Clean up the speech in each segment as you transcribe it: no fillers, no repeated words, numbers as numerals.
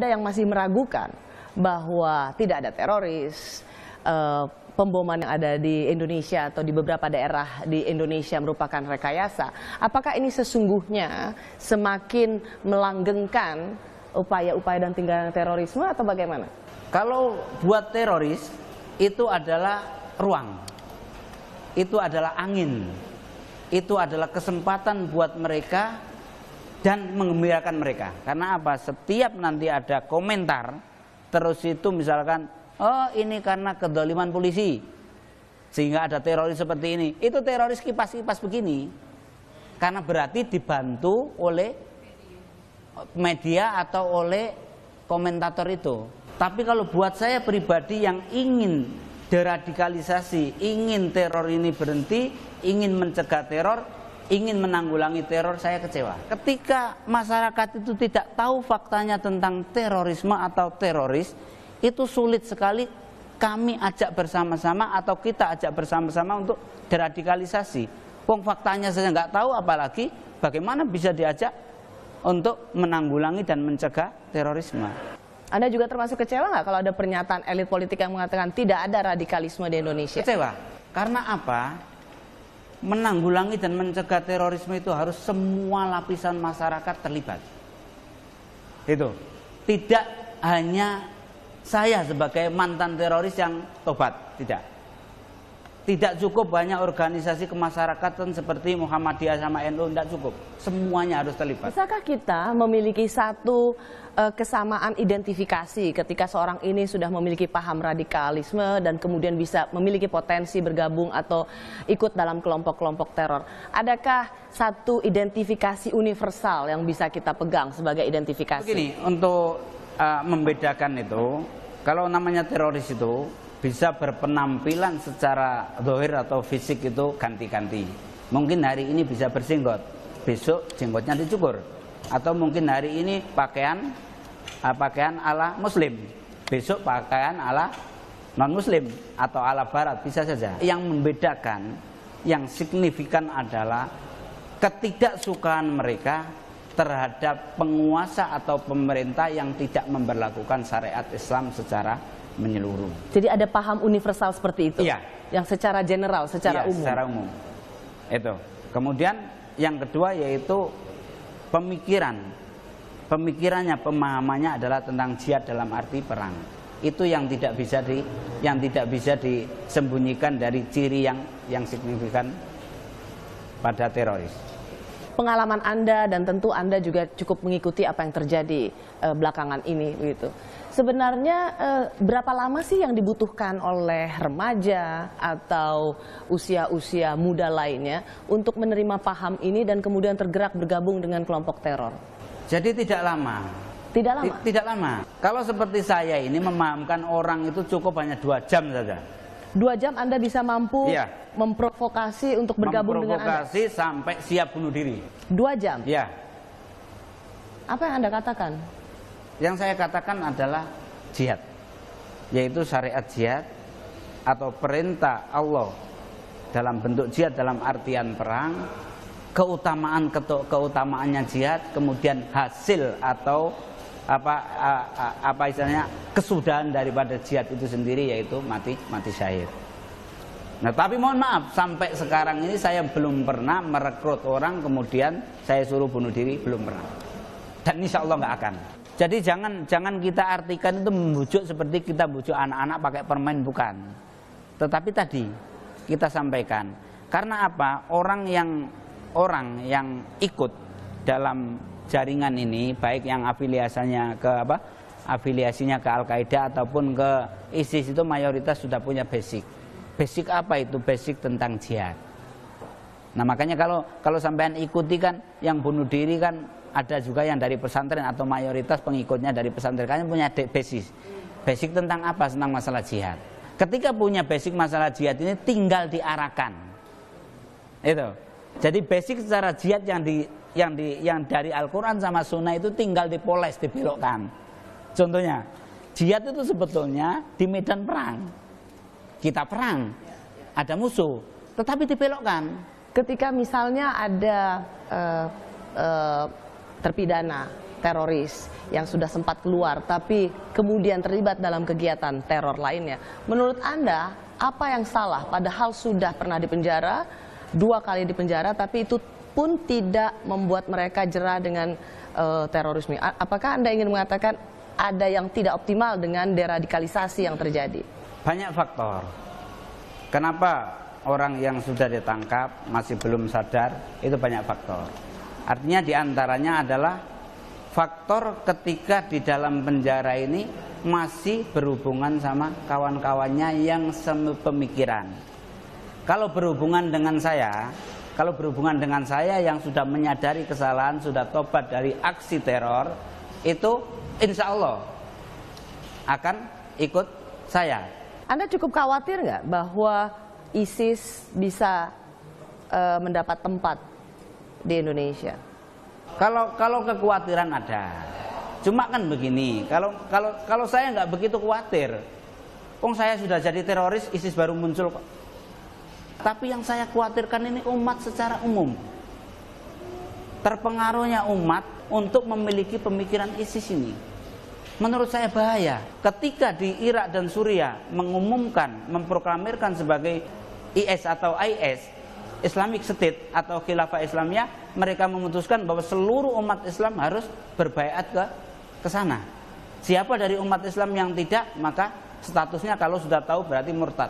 ada yang masih meragukan bahwa tidak ada teroris, pemboman yang ada di Indonesia atau di beberapa daerah di Indonesia merupakan rekayasa, apakah ini sesungguhnya semakin melanggengkan upaya-upaya dan tindakan terorisme atau bagaimana? Kalau buat teroris itu adalah ruang, itu adalah angin, itu adalah kesempatan buat mereka dan menggembirakan mereka. Karena apa? Setiap nanti ada komentar terus itu misalkan, oh ini karena kedoliman polisi sehingga ada teroris seperti ini. Itu teroris kipas-kipas begini. Karena berarti dibantu oleh media atau oleh komentator itu. Tapi kalau buat saya pribadi yang ingin deradikalisasi, ingin teror ini berhenti, ingin mencegah teror, ingin menanggulangi teror, saya kecewa. Ketika masyarakat itu tidak tahu faktanya tentang terorisme atau teroris, itu sulit sekali kami ajak bersama-sama atau kita ajak bersama-sama untuk deradikalisasi. Wong faktanya saja nggak tahu, apalagi bagaimana bisa diajak untuk menanggulangi dan mencegah terorisme. Anda juga termasuk kecewa nggak kalau ada pernyataan elit politik yang mengatakan tidak ada radikalisme di Indonesia? Kecewa. Karena apa? Menanggulangi dan mencegah terorisme itu harus semua lapisan masyarakat terlibat. Itu. Tidak hanya saya sebagai mantan teroris yang tobat, tidak. Tidak cukup banyak organisasi kemasyarakatan seperti Muhammadiyah sama NU, tidak cukup. Semuanya harus terlibat. Bisakah kita memiliki satu kesamaan identifikasi ketika seorang ini sudah memiliki paham radikalisme dan kemudian bisa memiliki potensi bergabung atau ikut dalam kelompok-kelompok teror? Adakah satu identifikasi universal yang bisa kita pegang sebagai identifikasi? Begini, untuk membedakan itu, kalau namanya teroris itu bisa berpenampilan secara zahir atau fisik itu ganti-ganti. Mungkin hari ini bisa bersinggot, besok jenggotnya dicukur. Atau mungkin hari ini pakaian ala muslim, besok pakaian ala non-muslim atau ala barat, bisa saja. Yang membedakan, yang signifikan adalah ketidaksukaan mereka terhadap penguasa atau pemerintah yang tidak memberlakukan syariat Islam secara menyeluruh. Jadi ada paham universal seperti itu? Iya. Yang secara general, secara umum? Secara umum. Itu. Kemudian yang kedua yaitu pemikiran. Pemikirannya, pemahamannya adalah tentang jihad dalam arti perang. Itu yang tidak bisa disembunyikan dari ciri yang signifikan pada teroris. Pengalaman Anda dan tentu Anda juga cukup mengikuti apa yang terjadi belakangan ini, begitu. Sebenarnya berapa lama sih yang dibutuhkan oleh remaja atau usia-usia muda lainnya untuk menerima paham ini dan kemudian tergerak bergabung dengan kelompok teror? Jadi tidak lama. Tidak lama? Tidak lama. Kalau seperti saya ini memahamkan orang itu cukup hanya 2 jam saja. 2 jam Anda bisa mampu memprovokasi untuk bergabung dengan Anda? Memprovokasi sampai siap bunuh diri. 2 jam? Ya. Apa yang Anda katakan? Yang saya katakan adalah jihad, yaitu syariat jihad atau perintah Allah dalam bentuk jihad dalam artian perang, keutamaannya jihad, kemudian hasil atau apa istilahnya kesudahan daripada jihad itu sendiri yaitu mati syahid. Nah, tapi mohon maaf, sampai sekarang ini saya belum pernah merekrut orang kemudian saya suruh bunuh diri, belum pernah. Dan insya Allah nggak akan. Jadi jangan kita artikan itu membujuk seperti kita bujuk anak-anak pakai permen, bukan. Tetapi tadi kita sampaikan, karena apa? Orang yang ikut dalam jaringan ini, baik yang afiliasinya ke Al-Qaeda ataupun ke ISIS, itu mayoritas sudah punya basic. Basic apa itu? Basic tentang jihad. Nah, makanya kalau sampean ikuti kan yang bunuh diri kan ada juga yang dari pesantren atau mayoritas pengikutnya dari pesantren, kan punya basic. Basic tentang apa? Tentang masalah jihad. Ketika punya basic masalah jihad ini tinggal diarahkan. Itu. Jadi basic secara jihad yang dari Al-Qur'an sama Sunnah itu tinggal dipoles, dibelokkan. Contohnya, jihad itu sebetulnya di medan perang. Kita perang, ada musuh, tetapi dibelokkan. Ketika misalnya ada terpidana teroris yang sudah sempat keluar tapi kemudian terlibat dalam kegiatan teror lainnya. Menurut Anda, apa yang salah? Padahal sudah pernah dipenjara, 2 kali dipenjara, tapi itu pun tidak membuat mereka jera dengan terorisme. Apakah Anda ingin mengatakan ada yang tidak optimal dengan deradikalisasi yang terjadi? Banyak faktor. Kenapa orang yang sudah ditangkap masih belum sadar? Itu banyak faktor. Artinya diantaranya adalah faktor ketika di dalam penjara ini masih berhubungan sama kawan-kawannya yang sepemikiran. Kalau berhubungan dengan saya yang sudah menyadari kesalahan, sudah tobat dari aksi teror, itu insya Allah akan ikut saya. Anda cukup khawatir nggak bahwa ISIS bisa mendapat tempat di Indonesia? Kalau kekhawatiran ada, cuma kan begini, kalau saya nggak begitu khawatir, saya sudah jadi teroris, ISIS baru muncul kok. Tapi yang saya khawatirkan ini umat secara umum, terpengaruhnya umat untuk memiliki pemikiran ISIS ini. Menurut saya bahaya. Ketika di Irak dan Suriah mengumumkan, memproklamirkan sebagai IS atau IS, Islamic State atau Khilafah Islamiyah, mereka memutuskan bahwa seluruh umat Islam harus berbaiat ke sana. Siapa dari umat Islam yang tidak, maka statusnya kalau sudah tahu berarti murtad,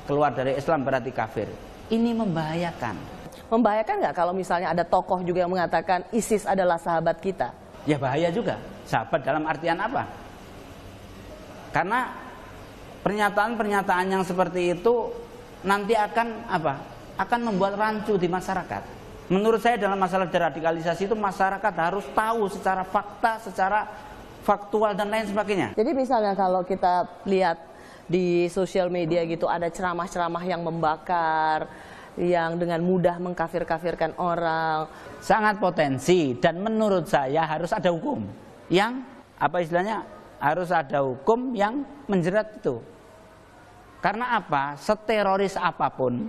keluar dari Islam berarti kafir. Ini membahayakan. Membahayakan nggak kalau misalnya ada tokoh juga yang mengatakan ISIS adalah sahabat kita? Ya bahaya juga. Sahabat dalam artian apa? Karena pernyataan-pernyataan yang seperti itu nanti akan apa? Akan membuat rancu di masyarakat. Menurut saya dalam masalah deradikalisasi itu masyarakat harus tahu secara fakta, secara faktual dan lain sebagainya. Jadi misalnya kalau kita lihat di sosial media gitu ada ceramah-ceramah yang membakar, yang dengan mudah mengkafir-kafirkan orang. Sangat potensi dan menurut saya harus ada hukum yang apa istilahnya, harus ada hukum yang menjerat itu. Karena apa? Seteroris apapun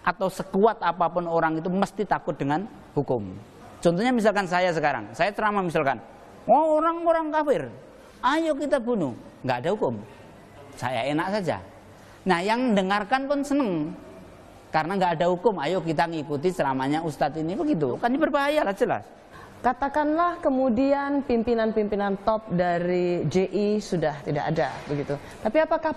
atau sekuat apapun orang itu mesti takut dengan hukum. Contohnya misalkan saya sekarang, saya ceramah misalkan, orang-orang kafir, ayo kita bunuh, nggak ada hukum. Saya enak saja. Nah yang mendengarkan pun seneng. Karena nggak ada hukum, ayo kita ngikuti ceramahnya Ustadz ini, begitu. Kan ini berbahaya lah jelas. Katakanlah kemudian pimpinan-pimpinan top dari JI sudah tidak ada, begitu. Tapi apakah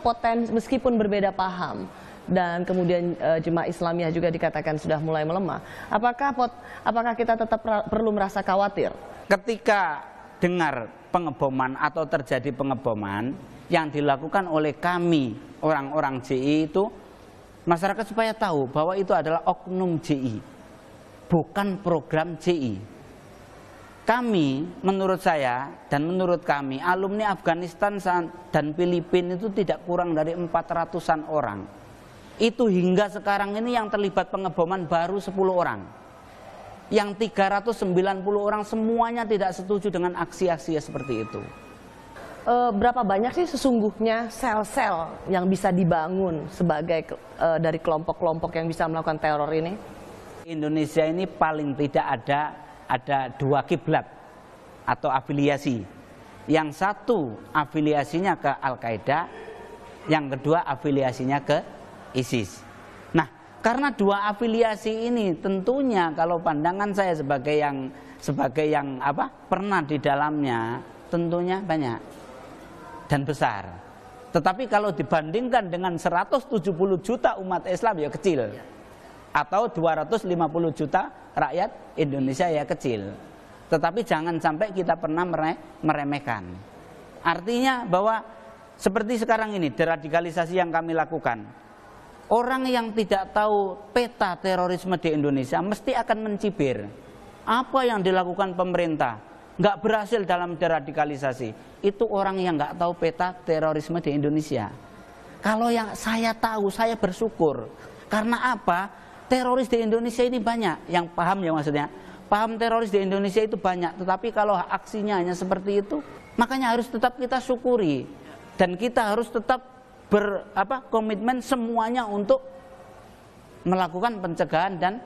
meskipun berbeda paham dan kemudian jemaah Islamiyah juga dikatakan sudah mulai melemah, apakah kita tetap perlu merasa khawatir? Ketika dengar pengeboman atau terjadi pengeboman yang dilakukan oleh kami orang-orang JI itu, masyarakat supaya tahu bahwa itu adalah oknum JI, bukan program JI. Kami, menurut saya dan menurut kami, alumni Afghanistan dan Filipina itu tidak kurang dari 400-an orang. Itu hingga sekarang ini yang terlibat pengeboman baru 10 orang. Yang 390 orang semuanya tidak setuju dengan aksi-aksi seperti itu. Berapa banyak sih sesungguhnya sel-sel yang bisa dibangun sebagai dari kelompok-kelompok yang bisa melakukan teror ini? Indonesia ini paling tidak ada 2 kiblat atau afiliasi. Yang satu afiliasinya ke Al-Qaeda, yang kedua afiliasinya ke ISIS. Nah, karena 2 afiliasi ini tentunya kalau pandangan saya sebagai yang pernah di dalamnya, tentunya banyak dan besar. Tetapi kalau dibandingkan dengan 170 juta umat Islam ya kecil. Atau 250 juta rakyat Indonesia ya kecil. Tetapi jangan sampai kita pernah meremehkan. Artinya bahwa seperti sekarang ini deradikalisasi yang kami lakukan, orang yang tidak tahu peta terorisme di Indonesia mesti akan mencibir. Apa yang dilakukan pemerintah nggak berhasil dalam deradikalisasi, itu orang yang nggak tahu peta terorisme di Indonesia. Kalau yang saya tahu, saya bersyukur. Karena apa? Teroris di Indonesia ini banyak, yang paham ya maksudnya. Paham teroris di Indonesia itu banyak, tetapi kalau aksinya hanya seperti itu, makanya harus tetap kita syukuri. Dan kita harus tetap komitmen semuanya untuk melakukan pencegahan dan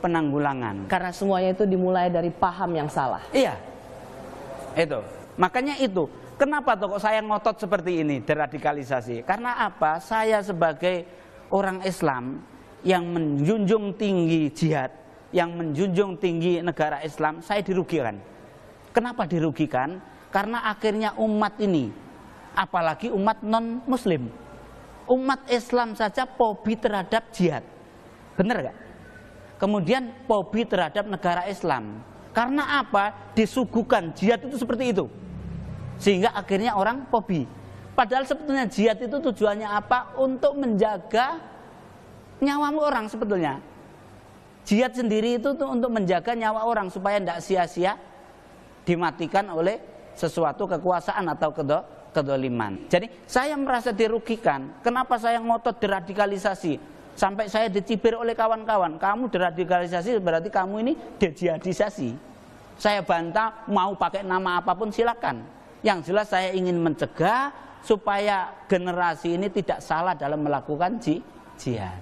penanggulangan. Karena semuanya itu dimulai dari paham yang salah. Iya. Itu. Makanya itu. Kenapa kok saya ngotot seperti ini, deradikalisasi? Karena apa? Saya sebagai orang Islam yang menjunjung tinggi jihad, yang menjunjung tinggi negara Islam, saya dirugikan. Kenapa dirugikan? Karena akhirnya umat ini, apalagi umat non-muslim, umat Islam saja fobi terhadap jihad. Benar gak? Kemudian fobi terhadap negara Islam. Karena apa? Disuguhkan jihad itu seperti itu. Sehingga akhirnya orang fobi. Padahal sebetulnya jihad itu tujuannya apa? Untuk menjaga nyawa orang sebetulnya. Jihad sendiri itu untuk menjaga nyawa orang supaya tidak sia-sia dimatikan oleh sesuatu kekuasaan atau kedoliman. Jadi saya merasa dirugikan. Kenapa saya ngotot deradikalisasi? Sampai saya dicibir oleh kawan-kawan. Kamu deradikalisasi berarti kamu ini dejihadisasi. Saya bantah, mau pakai nama apapun silakan. Yang jelas saya ingin mencegah supaya generasi ini tidak salah dalam melakukan jihad.